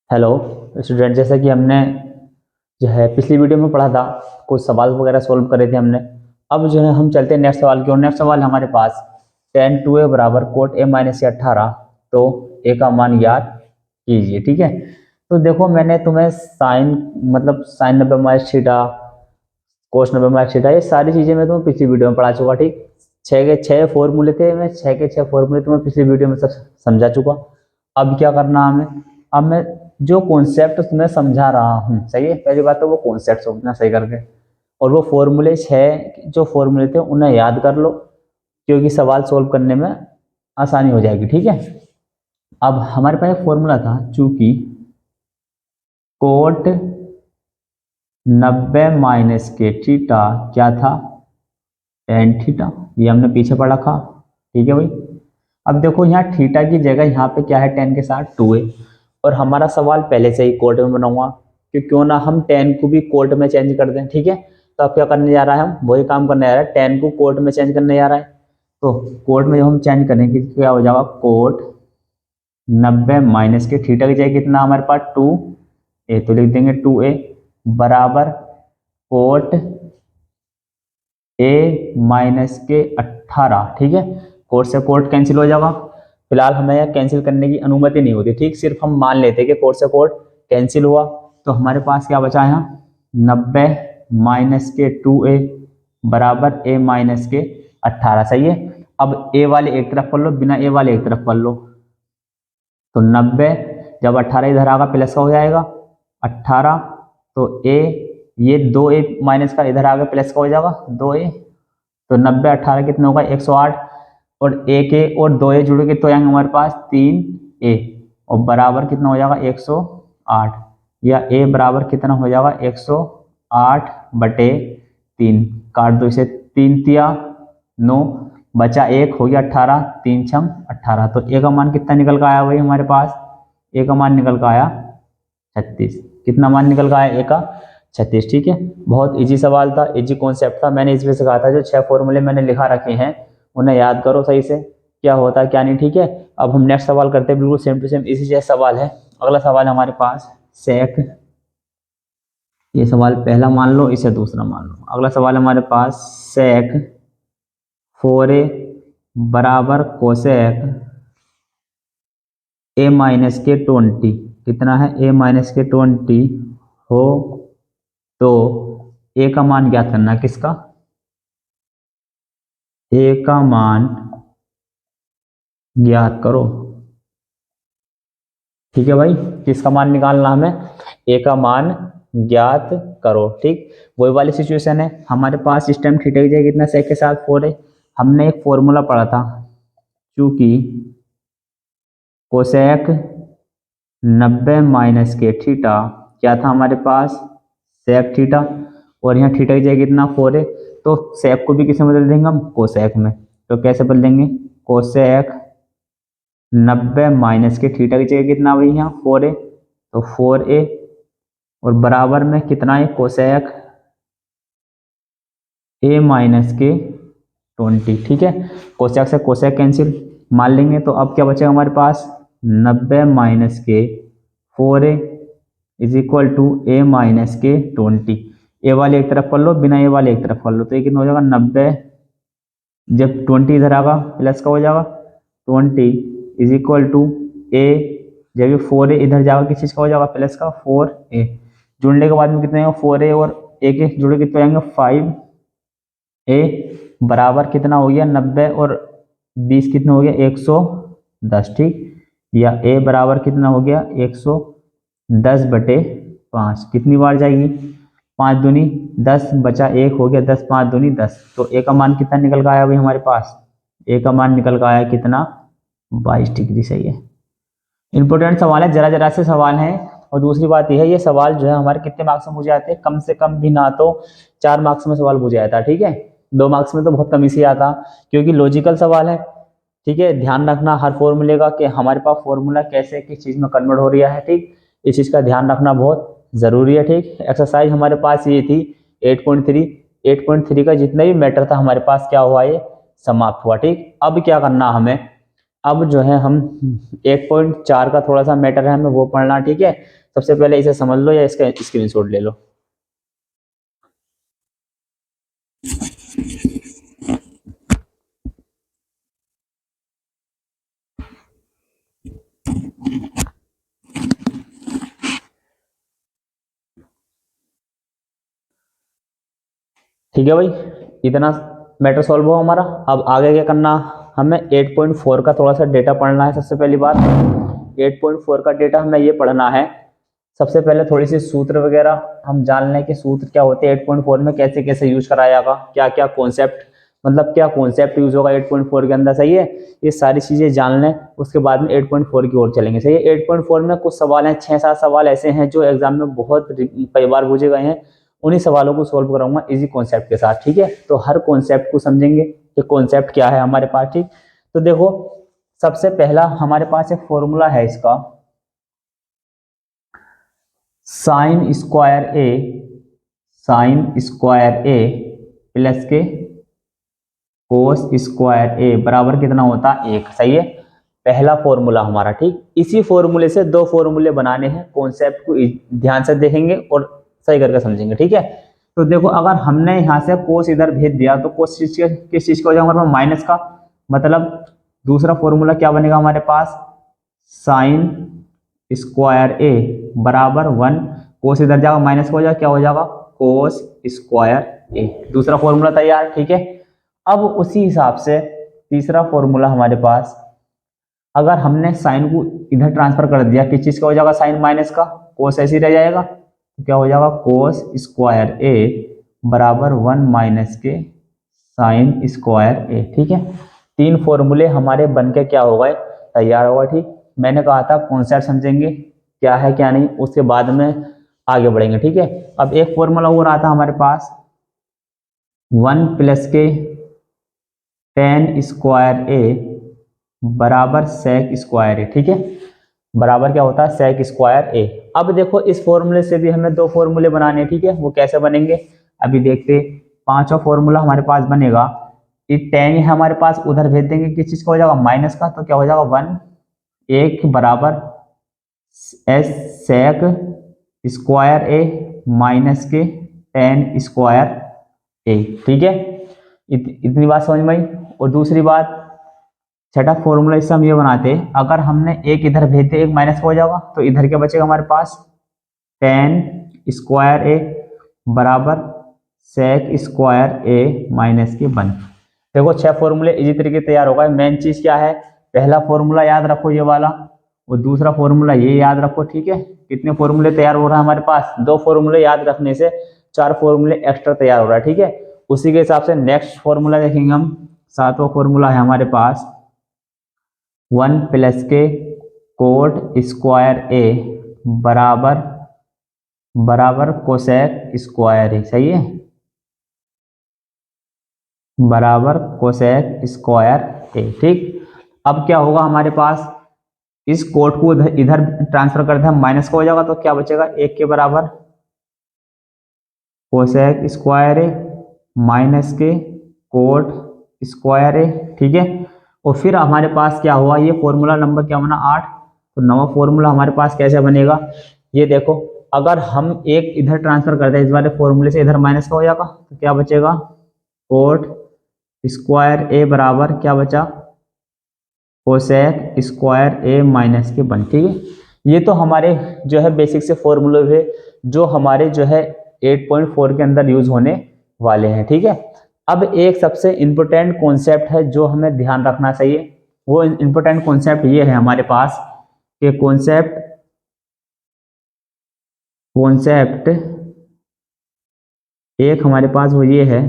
Hello student, जैसा कि हमने जो है पिछली वीडियो में पढ़ा था, कुछ सवाल वगैरह सोल्व करे थे हमने। अब जो है हम चलते हैं नेक्स्ट सवाल की ओर। नेक्स्ट सवाल हमारे पास tan 2a बराबर कोट a माइनस 18, तो a का मान ज्ञात कीजिए। ठीक है, तो देखो मैंने तुम्हें साइन मतलब साइन 90 माइनस थीटा, कोस 90 माइनस थीटा, ये सारी चीजें मैं तुम्हें पिछली वीडियो में पढ़ा चुका। ठीक, छः के छः फॉर्मूले थे, मैं छः के छः फॉर्मूले तुम्हें पिछली वीडियो में सब समझा चुका। अब क्या करना हमें, अब मैं जो कॉन्सेप्ट तुम्हें समझा रहा हूँ, सही है, पहली बात तो वो कॉन्सेप्ट समझना सही करके, और वो फॉर्मूले छः जो फॉर्मूले थे उन्हें याद कर लो, क्योंकि सवाल सोल्व करने में आसानी हो जाएगी। ठीक है, अब हमारे पास एक फॉर्मूला था, चूंकि कोट 90 माइनस के थीटा क्या था, टेन थीटा, ये हमने पीछे पढ़ा था। ठीक है भाई, अब देखो यहाँ थीटा की जगह यहाँ पे क्या है, टेन के साथ 2a, और हमारा सवाल पहले से ही कोट में बना हुआ, कि क्यों ना हम टेन को भी कोट में चेंज कर दें। ठीक है, तो अब क्या करने जा रहा है, हम वही काम करने जा रहे हैं, टेन को कोट में चेंज करने जा रहा है। तो कोट में जब हम चेंज करेंगे क्या हो जाएगा, कोट 90 माइनस के थीटा की जगह कितना हमारे पास 2a, तो लिख देंगे 2a बराबर कोट a माइनस के 18। ठीक है, कोट से कोट कैंसिल हो जाएगा। फिलहाल हमें यह कैंसिल करने की अनुमति नहीं होती। ठीक, सिर्फ हम मान लेते हैं कि कोट से कोट कैंसिल हुआ, तो हमारे पास क्या बचा है, 90 माइनस के 2a बराबर a माइनस के 18। सही है, अब a वाले एक तरफ कर लो, बिना a वाले एक तरफ कर लो, तो 90 जब 18 इधर आएगा प्लस का हो जाएगा 18, तो a, ये 2a माइनस का इधर आगे प्लस का हो जाएगा 2a, तो 90 18 कितना होगा 108, और a के और 2a जुड़ के तो आएंगे हमारे पास 3a, और बराबर कितना हो जाएगा 108, या a बराबर कितना हो जाएगा 108 बटे 3, काट दो इसे, 3 तिया 9, बचा 1 हो गया 18, 3 छम 18, तो a का मान कितना निकल कर आया भाई हमारे पास, a का मान निकल कर आया 36। कितना मान निकल कर आया a का, 36। ठीक है, बहुत इजी सवाल था, इजी कॉन्सेप्ट था, मैंने इसमें से कहा था जो 6 फॉर्मूले मैंने लिखा रखे हैं उन्हें याद करो सही से, क्या होता है क्या नहीं। ठीक है, अब हम नेक्स्ट सवाल करते हैं, बिल्कुल सेम टू सेम इसी जैसा सवाल है। अगला सवाल है हमारे पास सेक, ये सवाल पहला मान लो, इसे दूसरा मान लो। अगला सवाल है हमारे पास सेक 4a बराबर कोसेक a माइनस के 20, कितना है a माइनस के 20 हो, तो a का मान ज्ञात करना है, किसका, a का मान ज्ञात करो। ठीक है भाई, किसका मान निकालना हमें, a का मान ज्ञात करो। ठीक, वही वाली सिचुएशन है हमारे पास, इस टाइम थीटा की जगह कितना सेक के साथ 4 है। हमने एक फॉर्मूला पढ़ा था, चूंकि कोसेक 90 माइनस के थीटा क्या था हमारे पास, सेक थीटा, और यहाँ थीटा की जगह कितना 4 है, तो सेक को भी किसे बदल देंगे हम, कोसेक में। तो कैसे बदल देंगे, कोसेक 90 माइनस के थीटा की जगह कितना भाई यहाँ 4a, तो 4a, और बराबर में कितना है कोसेक a माइनस के 20। ठीक है, कोसेक से कोसेक कैंसिल मान लेंगे, तो अब क्या बचेगा हमारे पास, 90 minus k 4a is equal to a minus k 20। a वाले एक तरफ कर लो, बिना a वाले एक तरफ कर लो, तो ये कितना हो जाएगा 90, जब 20 इधर आएगा प्लस का हो जाएगा 20 इज इक्वल टू a, जब ये 4a इधर जाएगा किस चीज़ का हो जाएगा, प्लस का 4a, जुड़ने के बाद में कितने 4a और a के जुड़े कितने आएंगे 5a, बराबर कितना हो गया 90 और 20 कितना हो गया 110। ठीक, या a बराबर कितना हो गया 110 बटे 5, कितनी बार जाएगी 5 दूनी 10, बचा 1 हो गया 10, 5 दूनी 10, तो a का मान कितना निकल का आया भाई हमारे पास, a का मान निकल का आया कितना 22 डिग्री। सही है, इंपॉर्टेंट सवाल है, जरा जरा से सवाल है। और दूसरी बात यह है, ये सवाल जो है हमारे कितने मार्क्स में पूछे जाते हैं, कम से कम भी ना तो 4 मार्क्स में सवाल पूछा जाता है। ठीक है, 2 मार्क्स में तो बहुत कम इसी आता, क्योंकि लॉजिकल सवाल है। ठीक है, ध्यान रखना हर फॉर्मूले का, कि हमारे पास फॉर्मूला कैसे किस चीज में कन्वर्ट हो रहा है। ठीक, इस चीज का ध्यान रखना बहुत जरूरी है। ठीक, एक्सरसाइज हमारे पास ये थी 8.3 का जितना भी मैटर था हमारे पास क्या हुआ, ये समाप्त हुआ। ठीक, अब क्या करना हमें, अब जो है हम 1.4 का थोड़ा सा मैटर है, हमें वो पढ़ना, ठीक है। सबसे पहले इसे समझ लो या इसका स्क्रीनशॉट ले लो। ठीक है भाई, इतना मैटर सॉल्व हुआ हमारा। अब आगे क्या करना, हमें 8.4 का थोड़ा सा डेटा पढ़ना है। सबसे पहली बात 8.4 का डेटा हमें ये पढ़ना है। सबसे पहले थोड़ी सी सूत्र वगैरह हम जान लें कि सूत्र क्या होते हैं, 8.4 में कैसे कैसे यूज कराया जाएगा, क्या क्या कॉन्सेप्ट, मतलब क्या कॉन्सेप्ट यूज होगा 8.4 के अंदर, सही है। ये सारी चीजें जान लें, उसके बाद में 8.4 की ओर चलेंगे, सही है। 8.4 में कुछ सवाल हैं, 6-7 सवाल ऐसे हैं जो एग्जाम में बहुत कई बार पूछे गए हैं। उन्हीं सवालों को सोल्व कराऊंगा इजी कॉन्सेप्ट के साथ, ठीक है। तो हर कॉन्सेप्ट को समझेंगे कि कॉन्सेप्ट क्या है हमारे पास, ठीक। तो देखो, सबसे पहला हमारे पास एक फॉर्मूला है इसका, साइन स्क्वायर ए, साइन स्क्वायर ए प्लस के कोस स्क्वायर ए बराबर कितना होता है, 1, सही है। पहला फॉर्मूला हमारा, ठीक। इसी फॉर्मूले से दो फॉर्मूले बनाने हैं, कॉन्सेप्ट को ध्यान से देखेंगे और सही करके समझेंगे, ठीक है। तो देखो, अगर हमने यहाँ से कोस इधर भेज दिया तो कोस किस चीज का हो जाएगा हमारे पास, माइनस का। मतलब दूसरा फॉर्मूला क्या बनेगा हमारे पास, साइन स्क्वायर ए बराबर 1, कोस इधर जाएगा माइनस का हो जाएगा, क्या हो जाएगा, कोस स्क्वायर ए। दूसरा फॉर्मूला तैयार, ठीक है। अब उसी हिसाब से तीसरा फॉर्मूला हमारे पास, अगर हमने साइन को इधर ट्रांसफर कर दिया, किस चीज का हो जाएगा, साइन माइनस का, कोस ऐसे ही रह जाएगा, तो क्या हो जाएगा, कोस स्क्वायर ए बराबर 1 माइनस के साइन स्क्वायर ए, ठीक है। तीन फॉर्मूले हमारे बन के क्या हो गए, तैयार होगा, ठीक। मैंने कहा था कॉन्सेप्ट समझेंगे क्या है क्या नहीं, उसके बाद में आगे बढ़ेंगे, ठीक है। अब एक फॉर्मूला हो रहा था हमारे पास, 1 प्लस के टेन स्क्वायर ए बराबर सेक स्क्वायर ए, ठीक है। बराबर क्या होता है, सेक स्क्वायर ए। अब देखो, इस फॉर्मूले से भी हमें दो फॉर्मूले बनाने हैं, ठीक है। वो कैसे बनेंगे अभी देखते। पांचवा फॉर्मूला हमारे पास बनेगा, ये टेन है हमारे पास, उधर भेज देंगे, किस चीज का हो जाएगा, माइनस का, तो क्या हो जाएगा 1 एक बराबर एस सेक स्क्वायर ए माइनस के टेन स्क्वायर ए, ठीक है। इतनी बात समझ में आई। और दूसरी बात, छठा फॉर्मूला इससे हम ये बनाते हैं, अगर हमने एक इधर भेजते एक माइनस हो जाएगा, तो इधर क्या बचेगा हमारे पास, टेन स्क्वायर ए बराबर सेक स्क्वायर ए माइनस के 1। देखो, 6 फॉर्मूले इसी तरीके तैयार होगा। मेन चीज क्या है, पहला फॉर्मूला याद रखो ये वाला, और दूसरा फॉर्मूला ये याद रखो, ठीक है। कितने फॉर्मूले तैयार हो रहा है हमारे पास, दो फॉर्मूले याद रखने से 4 फॉर्मूले एक्स्ट्रा तैयार हो रहा है, ठीक है। उसी के हिसाब से नेक्स्ट फॉर्मूला देखेंगे हम। सातवां फॉर्मूला है हमारे पास, 1 प्लस के कोट स्क्वायर ए बराबर बराबर कोसेक स्क्वायर ए, सही है, बराबर कोसेक स्क्वायर ए, ठीक। अब क्या होगा हमारे पास, इस कोट को इधर ट्रांसफर कर दें, माइनस का हो जाएगा, तो क्या बचेगा, 1 के बराबर कोसेक स्क्वायर ए माइनस के कोट स्क्वायर ए, ठीक है। और फिर हमारे पास क्या हुआ, ये फॉर्मूला नंबर क्या बना, 8। तो नवा फॉर्मूला हमारे पास कैसे बनेगा, ये देखो, अगर हम एक इधर ट्रांसफर करते हैं इस वाले फॉर्मूले से, इधर माइनस का हो जाएगा, तो क्या बचेगा, कोट स्क्वायर ए बराबर क्या बचा, कोसेक स्क्वायर ए माइनस के 1, ठीक है। ये तो हमारे जो है बेसिक से फॉर्मूले हुए, जो हमारे जो है 8.4 के अंदर यूज होने वाले हैं, ठीक है। अब एक सबसे इंपॉर्टेंट कॉन्सेप्ट है जो हमें ध्यान रखना चाहिए, वो इंपॉर्टेंट कॉन्सेप्ट ये है हमारे पास कि कॉन्सेप्ट कॉन्सेप्ट एक हमारे पास वो ये है,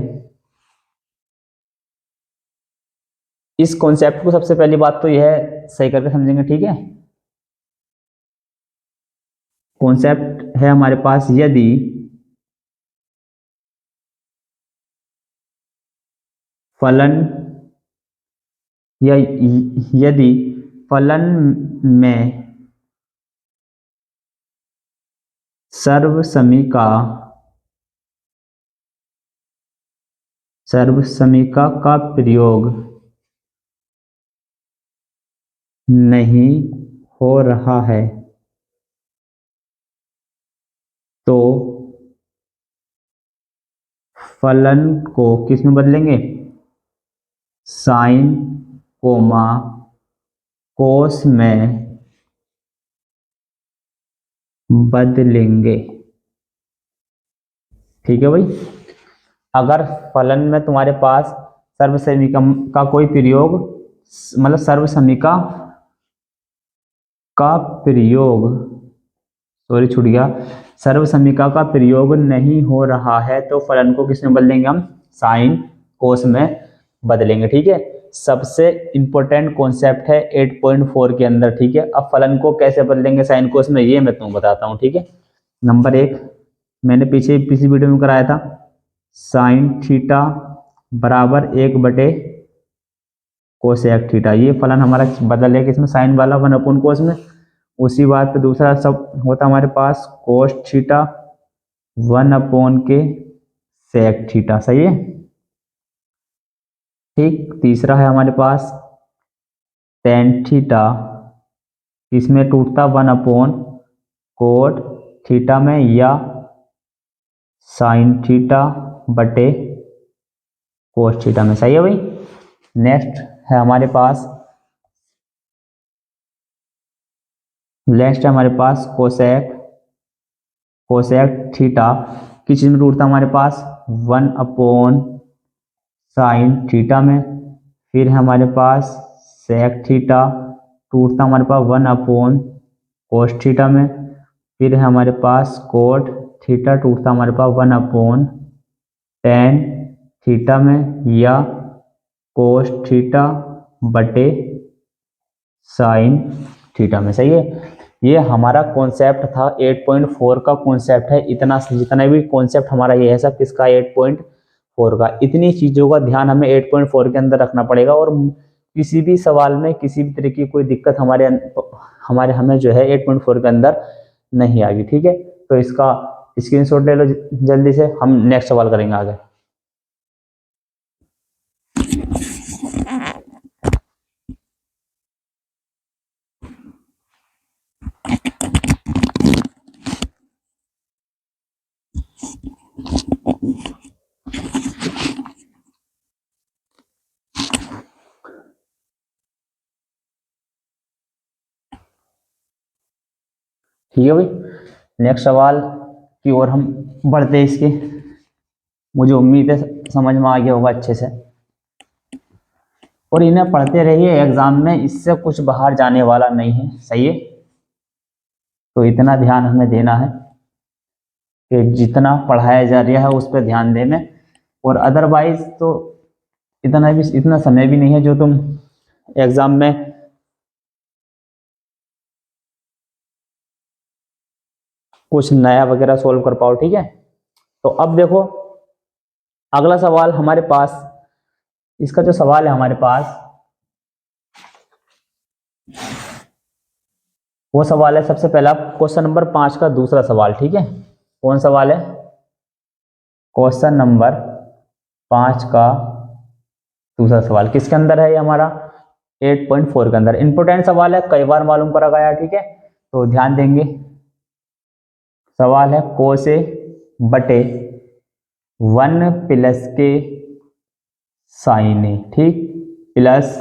इस कॉन्सेप्ट को सबसे पहली बात तो यह है सही करके समझेंगे, ठीक है। कॉन्सेप्ट है हमारे पास, यदि फलन या यदि फलन में सर्वसमिका सर्वसमिका का प्रयोग नहीं हो रहा है तो फलन को किस में बदलेंगे, साइन कोमा कोस में बदलेंगे। ठीक है भाई। अगर फलन में तुम्हारे पास सर्वसमीका का कोई प्रयोग, मतलब सर्वसमीका का प्रयोग, सॉरी छूट गया, सर्वसमीका का प्रयोग नहीं हो रहा है तो फलन को किस में बदलेंगे हम, साइन कोस में बदलेंगे। ठीक है, सबसे इंपॉर्टेंट कॉन्सेप्ट है 8.4 के अंदर। ठीक है, अब फलन को कैसे बदलेंगे साइन कोस में, ये मैं तुम्हें बताता हूँ। ठीक है, नंबर 1 मैंने पिछली वीडियो में कराया था, साइन थीटा बराबर 1/, कोसेक थीटा। ये फलन हमारा बदल है किसमें, साइन वाला 1/कोस में। उसी बात पे दूसरा सब होता हमारे पास कोस थीटा 1/के सेक थीटा। सही है। ठीक, तीसरा है हमारे पास टेन थीटा, इसमें टूटता 1/कोट थीटा में, या साइन थीटा बटे कोस थीटा में। सही है भाई। नेक्स्ट है हमारे पास कोसेक थीटा किस चीज में टूटता हमारे पास, 1/साइन थीटा में। फिर है हमारे पास सेक थीटा टूटता हमारे पास 1/कोस थीटा में। फिर है हमारे पास कोट थीटा टूटता हमारे पास 1/टेन थीटा में, या कोस थीटा बटे साइन थीटा में। सही है। ये हमारा कॉन्सेप्ट था 8.4 का कॉन्सेप्ट है। इतना जितना भी कॉन्सेप्ट हमारा ये है सब किसका, 8.4 का। इतनी चीजों का ध्यान हमें 8.4 के अंदर रखना पड़ेगा, और किसी भी सवाल में किसी भी तरह की कोई दिक्कत हमारे हमें जो है 8.4 के अंदर नहीं आएगी। ठीक है, तो इसका स्क्रीनशॉट ले लो जल्दी से, हम नेक्स्ट सवाल करेंगे आगे। ठीक है भाई, नेक्स्ट सवाल की ओर हम बढ़ते हैं। इसके मुझे उम्मीद है समझ में आ गया होगा अच्छे से, और इन्हें पढ़ते रहिए, एग्जाम में इससे कुछ बाहर जाने वाला नहीं है। सही है, तो इतना ध्यान हमें देना है कि जितना पढ़ाया जा रहा है उस पर ध्यान देना, और अदरवाइज तो इतना समय भी नहीं है जो तुम एग्जाम में कुछ नया वगैरह सोल्व कर पाओ। ठीक है, तो अब देखो अगला सवाल हमारे पास, इसका जो सवाल है हमारे पास, वो सवाल है सबसे पहला क्वेश्चन नंबर 5 का दूसरा सवाल। ठीक है, कौन सवाल है, क्वेश्चन नंबर 5 का दूसरा सवाल किसके अंदर है, ये हमारा 8.4 के अंदर। इंपोर्टेंट सवाल है, कई बार मालूम करा गया। ठीक है, तो ध्यान देंगे। सवाल है कोसे बटे 1 के साइन ए। ठीक, प्लस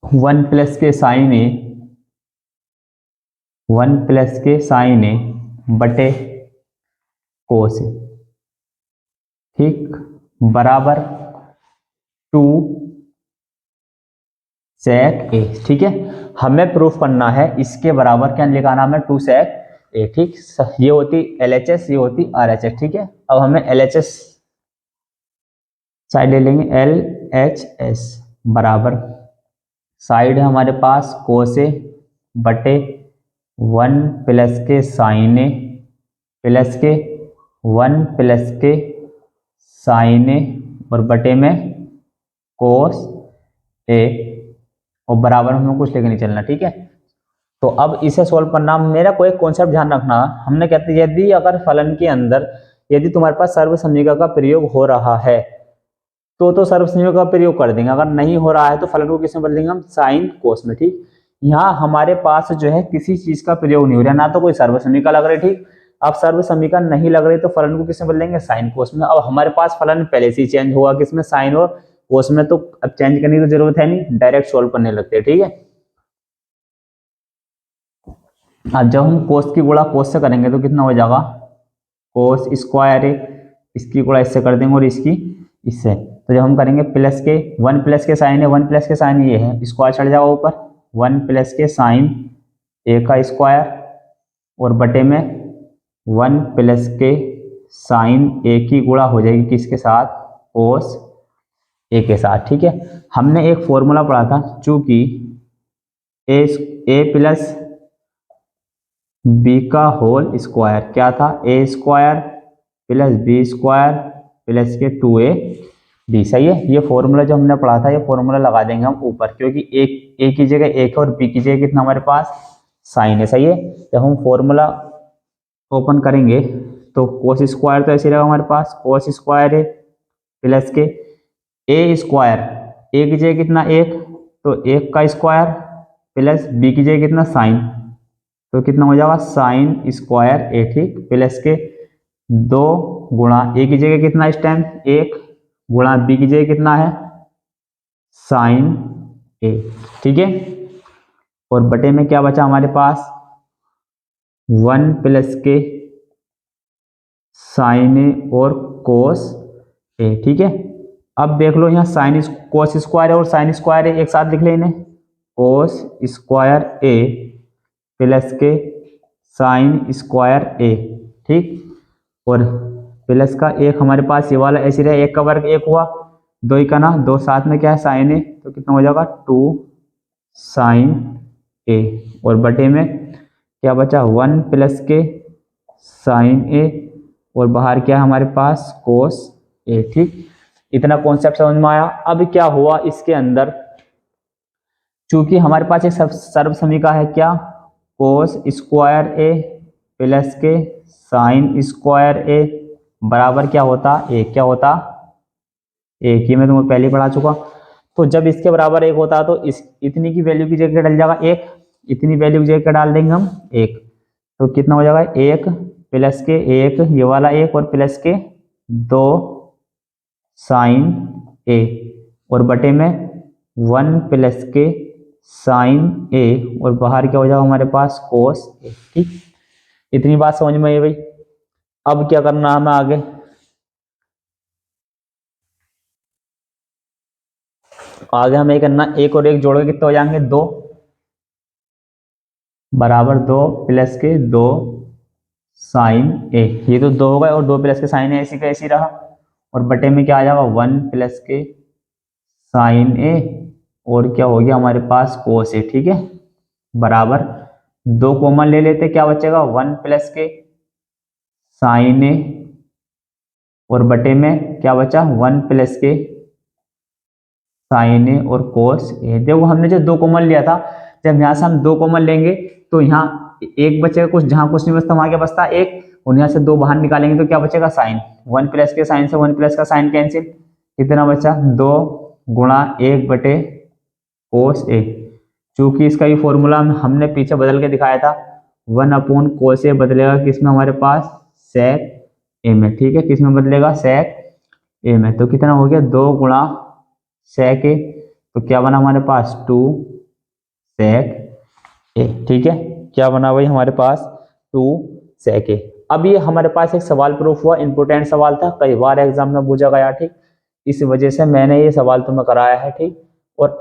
1 के साइन ए, 1 के साइन ए बटे कोस ए। ठीक, बराबर 2 सेक ए। ठीक है, हमें प्रूफ करना है इसके बराबर क्या निकालना, हमें 2 सेक ए। ठीक, ये होती LHS, ये होती RHS। ठीक है, अब हमें LHS साइड ले लेंगे, LHS बराबर साइड है हमारे पास कोसे बटे 1 के साइन ए प्लस के 1 के साइन ए, और बटे में कोस ए, और बराबर हमें कुछ लेके नहीं चलना। ठीक है, तो अब इसे सॉल्व करना, मेरा कोई कॉन्सेप्ट ध्यान रखना, हमने कहते हैं यदि अगर फलन के अंदर यदि तुम्हारे पास सर्वसमीका का प्रयोग हो रहा है तो सर्वसमीका का प्रयोग कर देंगे, अगर नहीं हो रहा है तो फलन को किसमें बदल देंगे हम, साइन कोस में। ठीक, यहाँ हमारे पास जो है किसी चीज का प्रयोग नहीं हो रहा, ना तो कोई सर्वसमीका लग रही, ठीक। अब सर्वसमीका नहीं लग रही तो फलन को किसमें बदलेंगे, साइन कोस में। अब हमारे पास फलन पहले से ही चेंज हुआ किसमें, साइन और कोस में, तो अब चेंज करने की जरूरत है नहीं, डायरेक्ट सोल्व करने लगते हैं, ठीक है। अब जब हम कोस की गुणा कोस से करेंगे तो कितना हो जाएगा, कोस स्क्वायर है, इसकी गुणा इससे कर देंगे और इसकी इससे, तो जब हम करेंगे प्लस के 1 प्लस के साइन है, 1 प्लस के साइन ये है, स्क्वायर चढ़ जाएगा ऊपर, 1 प्लस के साइन ए का स्क्वायर और बटे में 1 प्लस के साइन ए की गुणा हो जाएगी किसके साथ, कोस ए के साथ, ठीक है। हमने एक फॉर्मूला पढ़ा था, चूंकि ए प्लस बी का होल स्क्वायर क्या था, A square plus B square plus के 2a डी, सही है। ये फॉर्मूला जो हमने पढ़ा था, ये फॉर्मूला लगा देंगे हम ऊपर, क्योंकि एक ए की जगह एक है और बी की जगह कितना हमारे पास साइन है, सही है। जब हम फॉर्मूला ओपन करेंगे तो कोस स्क्वायर तो ऐसे रहेगा हमारे पास, कोस स्क्वायर है प्लस के ए स्क्वायर, ए की जगह कितना एक, तो एक का स्क्वायर प्लस बी की जगह कितना साइन, तो कितना हो जाएगा साइन स्क्वायर ए, ठीक, प्लस के 2 गुणा ए की जगह कितना इस टाइम एक, गुणा बी की जगह कितना है साइन ए, ठीक है। और बटे में क्या बचा हमारे पास 1 प्लस के साइन ए और कोस ए, ठीक है। अब देख लो यहाँ साइन कोस स्क्वायर है और साइन स्क्वायर है, एक साथ लिख ले इन्हें, कोस स्क्वायर ए प्लस के साइन स्क्वायर ए, ठीक, और प्लस का एक हमारे पास ये वाला ऐसे रहा, एक का वर्ग एक हुआ, 2 का ना 2 साथ में क्या है साइन ए, तो कितना हो जाएगा 2 साइन ए, और बटे में क्या बचा 1 प्लस के साइन ए और बाहर क्या है हमारे पास कोस ए, ठीक। इतना कॉन्सेप्ट समझ में आया। अब क्या हुआ इसके अंदर, चूंकि हमारे पास एक सर्वसमीका है क्या, कोस स्क्वायर ए प्लस के साइन स्क्वायर ए बराबर क्या होता, एक क्या होता एक, ही मैं तुम्हें पहले पढ़ा चुका। तो जब इसके बराबर एक होता तो इस इतनी की वैल्यू की जगह डल जाएगा एक, इतनी वैल्यू की जगह डाल देंगे हम एक, तो कितना हो जाएगा एक प्लस के एक ये वाला एक और प्लस के 2 साइन ए और बटे में 1 प्लस के साइन ए और बाहर क्या हो जाएगा हमारे पास कोस ए, ठीक। इतनी बात समझ में आई भाई। अब क्या करना है हमें आगे, हमें करना एक और एक जोड़ के कितने हो जाएंगे 2 बराबर 2 प्लस के 2 साइन ए, ये तो 2 होगा और 2 प्लस के साइन ए ऐसी का ऐसी रहा, और बटे में क्या आ जाएगा 1 प्लस के साइन ए और क्या हो गया हमारे पास कोस ए, ठीक है, बराबर 2 कॉमन ले लेते क्या बचेगा 1 प्लस के साइन ए और बटे में क्या बचा 1 प्लस के साइन ए और कोस ए। देखो हमने जो 2 कॉमन लिया था, जब यहाँ से हम 2 कॉमन लेंगे तो यहाँ एक बचेगा कुछ, जहां कुछ नहीं बचता वहां क्या बचता एक, और यहाँ से 2 बाहर निकालेंगे तो क्या बचेगा साइन, 1 प्लस के साइन से 1 प्लस का साइन कैंसिल, कितना बचा 2 गुणा 1 बटे कोस ए। चूंकि इसका ये फॉर्मूला हमने पीछे बदल के दिखाया था, 1 अपॉन कोस ए बदलेगा किसमें हमारे पास सेक ए में, ठीक है, किसमें बदलेगा सेक ए में, तो कितना हो गया 2 गुणा सेक ए, तो क्या बना हमारे पास 2 सेक ए, ठीक है, क्या बना भाई हमारे पास 2 सेक ए। अब ये हमारे पास एक सवाल प्रूफ हुआ, इंपोर्टेंट सवाल था, कई बार एग्जाम में पूछा गया, ठीक, इस वजह से मैंने ये सवाल तुम्हें कराया है, ठीक। और